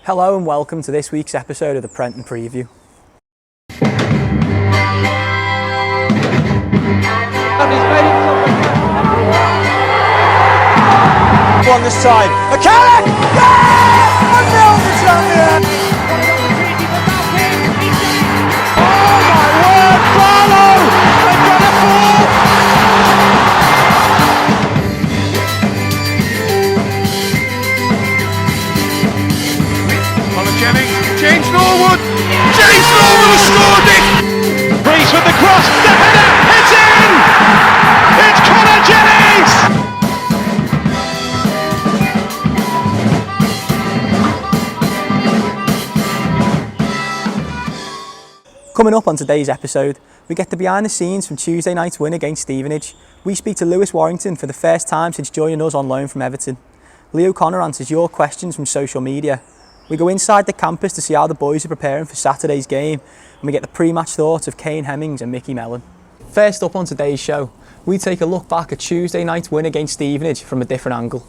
Hello and welcome to this week's episode of the Prenton Preview. On this time, a Kane! Yeah! 1-0 to Tranmere! Oh my word, Barrow! They've got a ball! James Norwood has scored it! Reese with the cross, the header, it's in! It's Connor Jennings! Coming up on today's episode, we get the behind the scenes from Tuesday night's win against Stevenage. We speak to Lewis Warrington for the first time since joining us on loan from Everton. Leo Connor answers your questions from social media. We go inside the campus to see how the boys are preparing for Saturday's game, and we get the pre-match thoughts of Kane, Hemmings and Mickey Mellon. First up on today's show, we take a look back at Tuesday night's win against Stevenage from a different angle.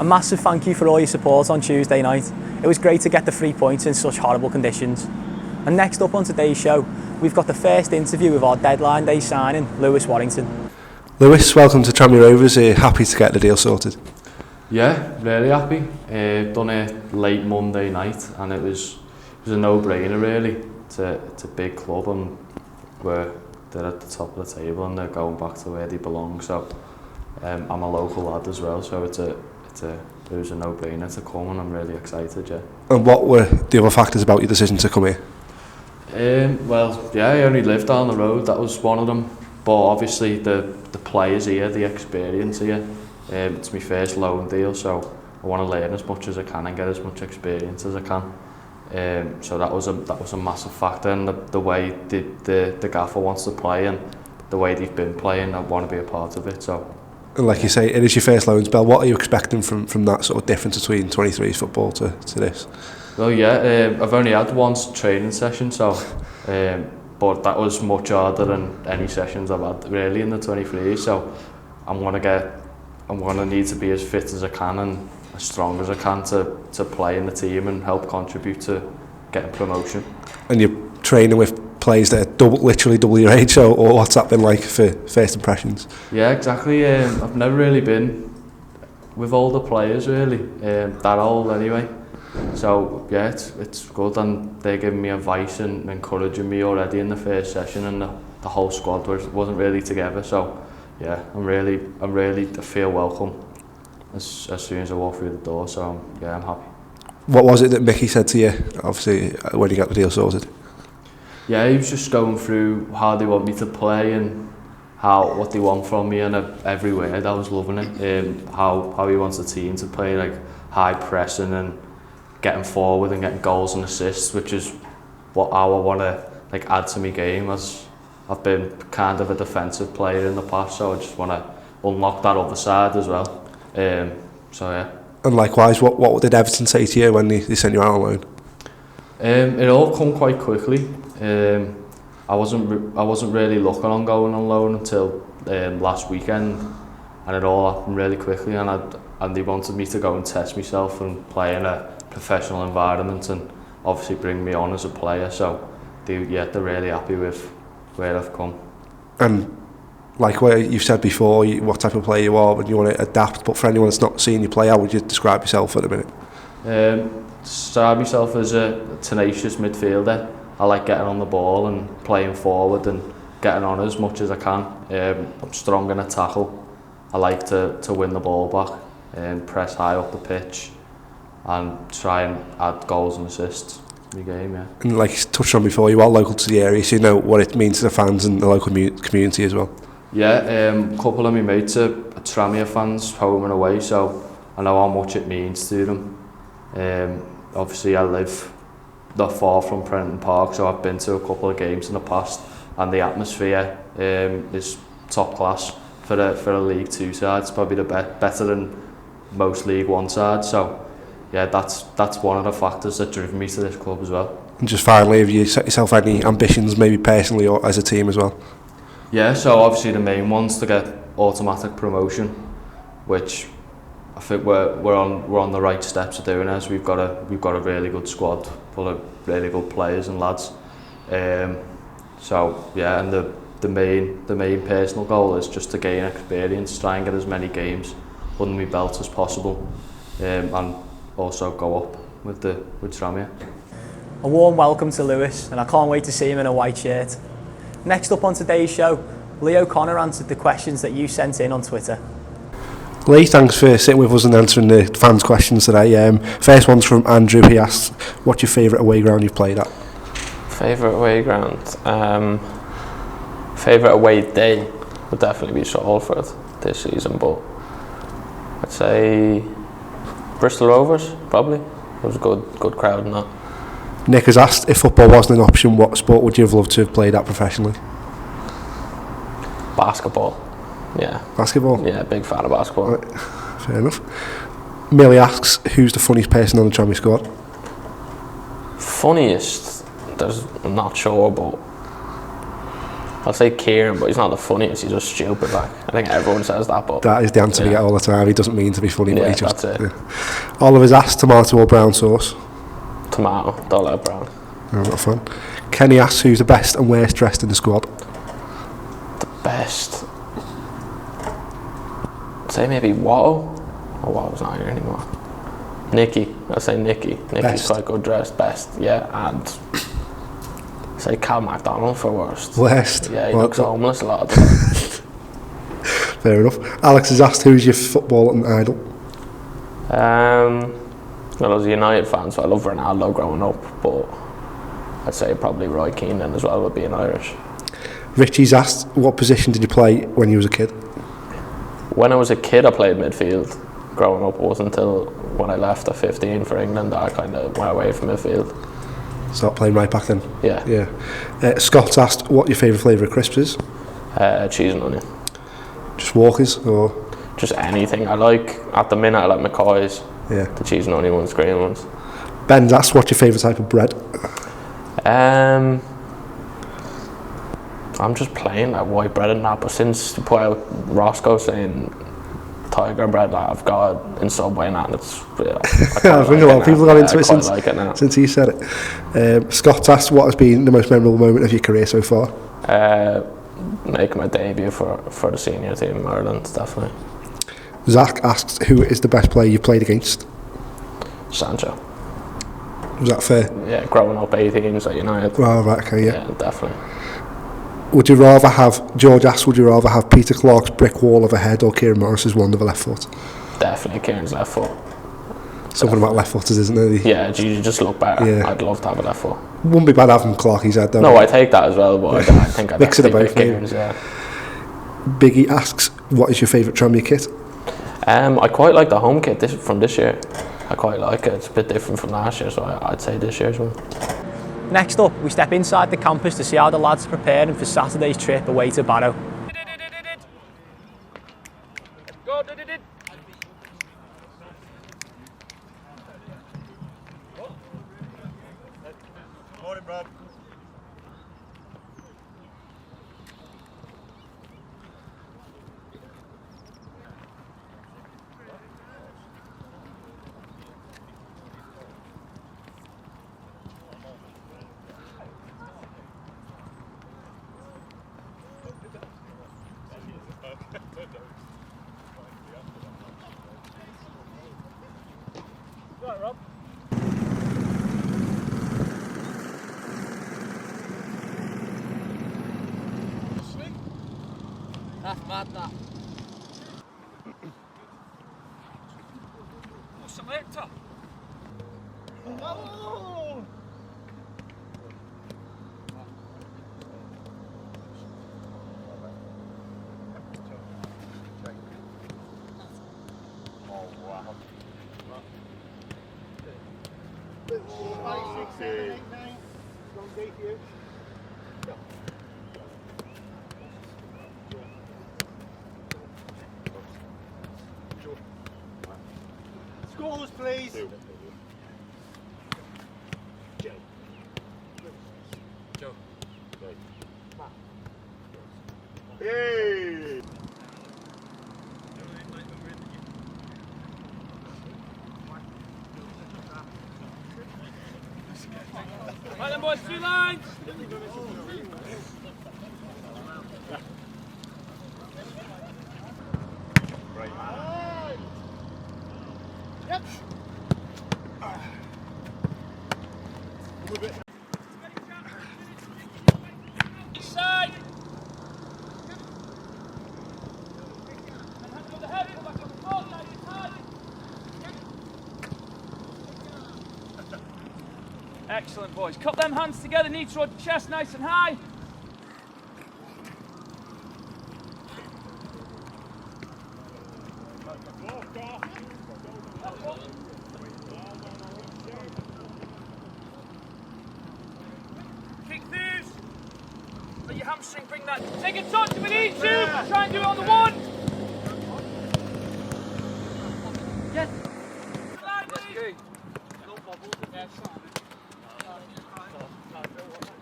A massive thank you for all your support on Tuesday night. It was great to get the 3 points in such horrible conditions. And next up on today's show, we've got the first interview with our deadline day signing, Lewis Warrington. Lewis, welcome to Tranmere Rovers. Happy to get the deal sorted. Yeah, really happy. Done it late Monday night, and it was a no-brainer really. It's a big club, and they're at the top of the table, and they're going back to where they belong. So I'm a local lad as well, so it was a no-brainer to come, and I'm really excited. Yeah. And what were the other factors about your decision to come here? Well, yeah, I only lived down the road. That was one of them. But obviously the players here, the experience here. It's my first loan deal, so I want to learn as much as I can and get as much experience as I can. So that was a massive factor, and the way the gaffer wants to play and the way they've been playing, I want to be a part of it. So. And like you say, it is your first loan spell. What are you expecting from that sort of difference between 23s football to this? Well, yeah, I've only had one training session, so but that was much harder than any sessions I've had really in the 23s. So I'm gonna need to be as fit as I can and as strong as I can to play in the team and help contribute to getting promotion. And you're training with players that are literally double your age, or what's that been like for first impressions? Yeah, exactly. I've never really been with older players really, that old anyway. So yeah, it's good, and they're giving me advice and encouraging me already in the first session, and the whole squad wasn't really together. So yeah, I feel welcome as soon as I walk through the door. So yeah, I'm happy. What was it that Mickey said to you, obviously, when you got the deal sorted? Yeah, he was just going through how they want me to play and what they want from me, and every word I was loving it. How he wants the team to play, like high pressing and getting forward and getting goals and assists, which is how I want to add to my game, as I've been kind of a defensive player in the past, so I just want to unlock that other side as well. So yeah. And likewise, what did Everton say to you when they sent you out on loan? It all come quite quickly. I wasn't really looking on going on loan until last weekend, and it all happened really quickly, and they wanted me to go and test myself and play in a professional environment and obviously bring me on as a player. So they're really happy with where I've come. And like what you've said before, what type of player you are when you want to adapt, but for anyone that's not seen you play, how would you describe yourself at the minute? Describe myself as a tenacious midfielder. I like getting on the ball and playing forward and getting on as much as I can. I'm strong in a tackle. I like to win the ball back and press high up the pitch and try and add goals and assists to the game. Yeah. And like you touched on before, you are local to the area, so you know what it means to the fans and the local community as well. Yeah, a couple of my mates are Tranmere fans, home and away, so I know how much it means to them. Obviously I live not far from Prenton Park, so I've been to a couple of games in the past, and the atmosphere is top class for a League 2 side. It's probably better than most League 1 sides. So yeah, that's one of the factors that driven me to this club as well. And just finally, have you set yourself any ambitions, maybe personally or as a team as well? Yeah, so obviously the main one's to get automatic promotion, which I think we're on the right steps of doing, as we've got a really good squad full of really good players and lads. So yeah, and the main personal goal is just to gain experience, try and get as many games under my belt as possible, and also go up with Tranmere. A warm welcome to Lewis, and I can't wait to see him in a white shirt. Next up on today's show, Leo Connor answered the questions that you sent in on Twitter. Lee, thanks for sitting with us and answering the fans' questions today. First one's from Andrew. He asks, what's your favourite away ground you've played at? Favourite away ground? Favourite away day would definitely be Salford this season, but I'd say Bristol Rovers, probably. It was a good crowd and that. Nick has asked, if football wasn't an option, what sport would you have loved to have played at professionally? Basketball. Yeah. Basketball? Yeah, big fan of basketball. Right. Fair enough. Millie asks, who's the funniest person on the Tranmere squad? Funniest? I'm not sure, but I'll say Kieran, but he's not the funniest, he's just stupid. Like, I think everyone says that, but That is the answer we get all the time. He doesn't mean to be funny, but yeah, he just... that's it. Oliver's asked tomato or brown sauce. Tomato, don't like brown. I'm not a fan. Kenny asks who's the best and worst dressed in the squad. The best. I'd say maybe Watto. Oh, Watto's not here anymore. Nicky, I'd say Nicky. Nicky's Best. quite good dressed, best, yeah, and say Cal McDonald for worst. Worst? Yeah, he Well, looks homeless a lot of the time. Fair enough. Alex has asked who's your football and idol. Well, I was a United fan, so I love Ronaldo growing up, but I'd say probably Roy Keane then as well with being Irish. Richie's asked what position did you play when you was a kid? When I was a kid, I played midfield. Growing up, it wasn't until when I left at 15 for England that I kind of went away from midfield. Start playing right back then? Yeah. Yeah. Scott's asked what your favourite flavour of crisps is. Cheese and onion. Just Walkers or? Just anything. I like, at the minute, I like McCoy's. Yeah. The cheese and onion ones, green ones. Ben's asked what's your favourite type of bread? I'm just plain like white bread and that, but since you put out Roscoe saying tiger bread, like I've got in Subway now, and it's I think a lot of people got into it since, like it now. since he said it. Scott's asked what has been the most memorable moment of your career so far? Making my debut for the senior team in Ireland, definitely. Zach asks who is the best player you've played against? Sancho. Was that fair? Yeah, growing up 18s at United. Well, right, okay, yeah. Yeah, definitely. Would you rather have, George asks, would you rather have Peter Clark's brick wall of a head or Kieran Morris's wand of a left foot? Definitely Kieran's left foot. Something about left footers, isn't there? Yeah, you just look better. Yeah. I'd love to have a left foot. Wouldn't be bad having Clarky's head though. No, I take that as well, but I think I'd Mix it actually about, pick Kieran's, yeah. Biggie asks, what is your favourite Tranmere kit? I quite like the home kit from this year. I quite like it. It's a bit different from last year, so I'd say this year's one. Next up, we step inside the campus to see how the lads are preparing for Saturday's trip away to Barrow. Morning, Rob. Right, Rob. That's mad, that. Oh, selector. Oh! Oh, wow. 5, 6, 7, 8, 9. Long day for you. Scores, please. Joe. Joe. Hey! Right then, boys, 2 lines. Right. Yep. Move it. Side. Excellent, boys. Cup them hands together, knee toward the chest, nice and high. Kick through. Let your hamstring bring that. Take a touch if we need to. Try and do it on the one. Yes.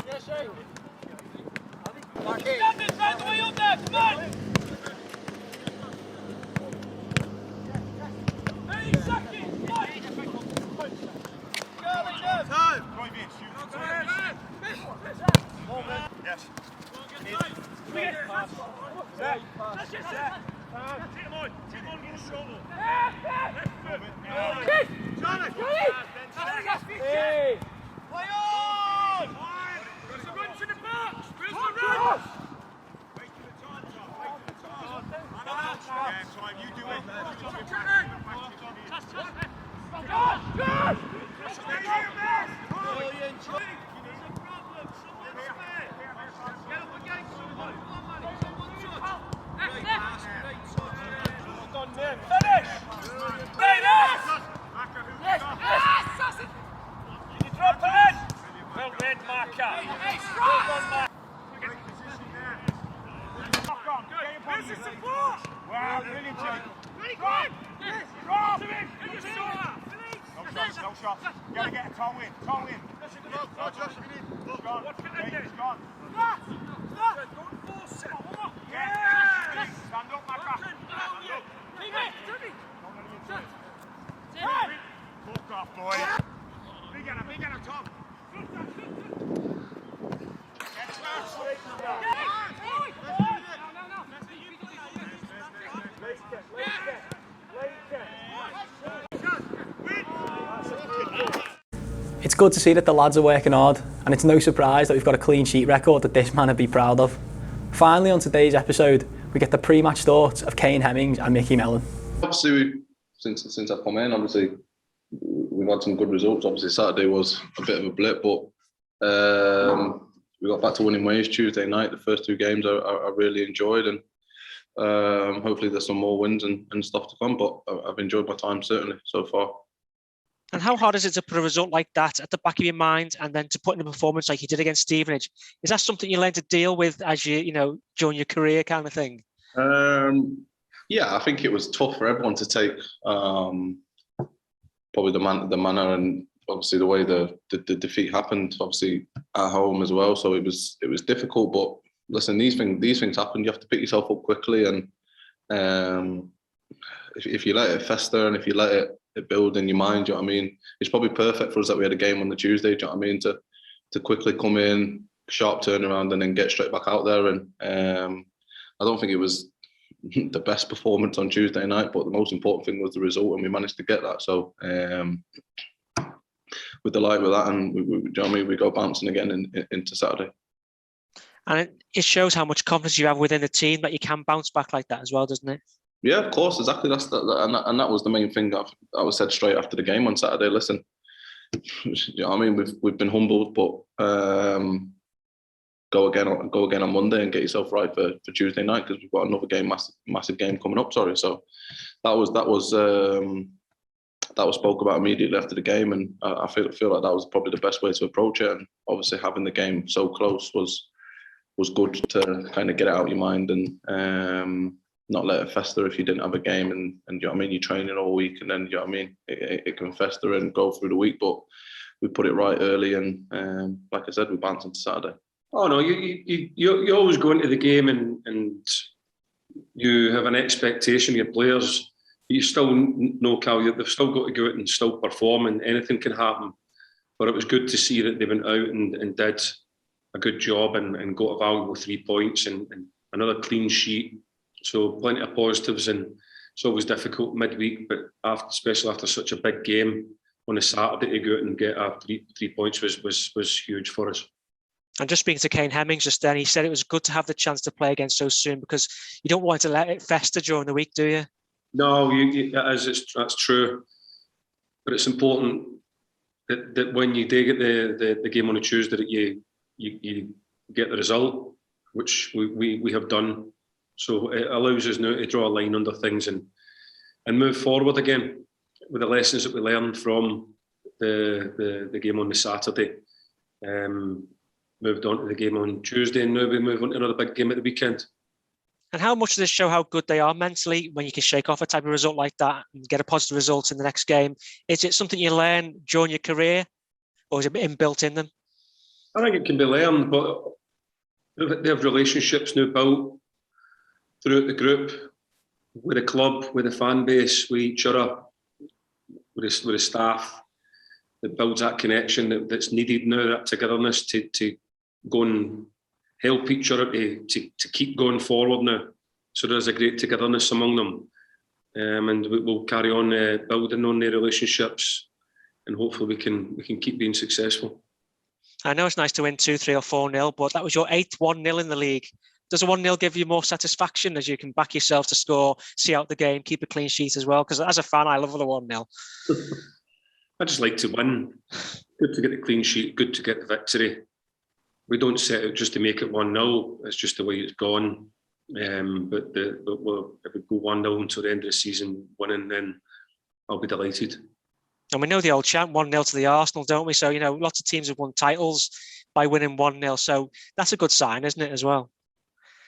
Yes, It's good to see that the lads are working hard, and it's no surprise that we've got a clean sheet record that this man would be proud of. Finally, on today's episode, we get the pre-match thoughts of Kane, Hemmings and Mickey Mellon. Obviously, since I've come in, obviously we've had some good results. Obviously, Saturday was a bit of a blip, but we got back to winning ways Tuesday night. The first two games I really enjoyed, and hopefully there's some more wins and stuff to come. But I've enjoyed my time certainly so far. And how hard is it to put a result like that at the back of your mind and then to put in a performance like you did against Stevenage? Is that something you learn to deal with as you during your career kind of thing? Yeah, I think it was tough for everyone to take. Probably the manner and obviously the way the defeat happened, obviously at home as well. So it was difficult. But listen, these things happen. You have to pick yourself up quickly, and if you let it fester and if you let it build in your mind, do you know what I mean? It's probably perfect for us that we had a game on the Tuesday, do you know what I mean? To quickly come in, sharp turnaround, and then get straight back out there. And I don't think it was the best performance on Tuesday night, but the most important thing was the result, and we managed to get that. So with the light with that, and do you know what I mean? We go bouncing again into Saturday. And it shows how much confidence you have within the team that you can bounce back like that as well, doesn't it? Yeah, of course, exactly. That's and that was the main thing that I was said straight after the game on Saturday. Listen, you know what I mean, we've been humbled, but go again on Monday and get yourself right for Tuesday night, because we've got another game, massive game coming up. Sorry, so that was spoke about immediately after the game, and I feel like that was probably the best way to approach it. And obviously having the game so close was good to kind of get it out of your mind and not let it fester if you didn't have a game, and you know what I mean, you're training all week, and then you know what I mean, it can fester and go through the week. But we put it right early, and like I said, we bounced into Saturday. Oh no, you always go into the game and you have an expectation of your players. You still know, Cal, they've still got to go out and still perform, and anything can happen. But it was good to see that they went out and did a good job and got a valuable 3 points and another clean sheet. So plenty of positives, and it's always difficult midweek, but especially after such a big game on a Saturday, to go out and get three points was huge for us. And just speaking to Kane Hemmings just then, he said it was good to have the chance to play again so soon, because you don't want to let it fester during the week, do you? No, that's true. But it's important that when you do get the game on a Tuesday, that you get the result, which we have done. So it allows us now to draw a line under things and move forward again with the lessons that we learned from the game on the Saturday. Moved on to the game on Tuesday, and now we move on to another big game at the weekend. And how much does this show how good they are mentally when you can shake off a type of result like that and get a positive result in the next game? Is it something you learn during your career, or is it inbuilt in them? I think it can be learned, but They have relationships now built throughout the group, with the club, with the fan base, with each other, with the staff. That builds that connection that's needed now, that togetherness to go and help each other to keep going forward now. So there's a great togetherness among them. And we'll carry on building on their relationships, and hopefully we can keep being successful. I know it's nice to win 2-3 or 4-0, but that was your 8th 1-0 in the league. Does a 1-0 give you more satisfaction as you can back yourself to score, see out the game, keep a clean sheet as well? Because as a fan, I love the 1-0. I just like to win. Good to get the clean sheet, good to get the victory. We don't set out just to make it 1-0. It's just the way it's gone. But if we go 1-0 until the end of the season winning, then I'll be delighted. And we know the old chant, 1-0 to the Arsenal, don't we? So, lots of teams have won titles by winning 1-0. So that's a good sign, isn't it, as well?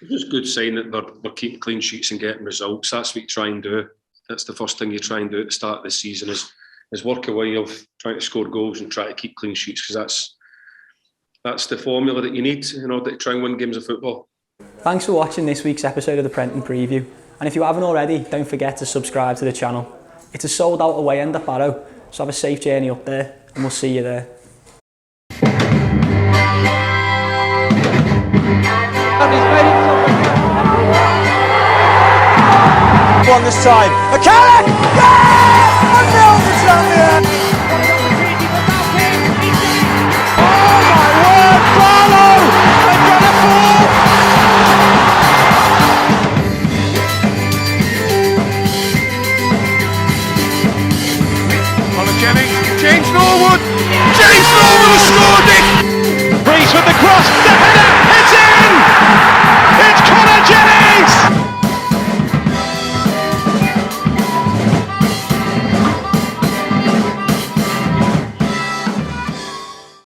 It's just a good sign that they're keeping clean sheets and getting results. That's what you try and do. That's the first thing you try and do at the start of the season is work a way of trying to score goals and try to keep clean sheets, because that's the formula that you need in order to try and win games of football. Thanks for watching this week's episode of the Prenton Preview. And if you haven't already, don't forget to subscribe to the channel. It's a sold out away end at Barrow, so have a safe journey up there, and we'll see you there. One this time.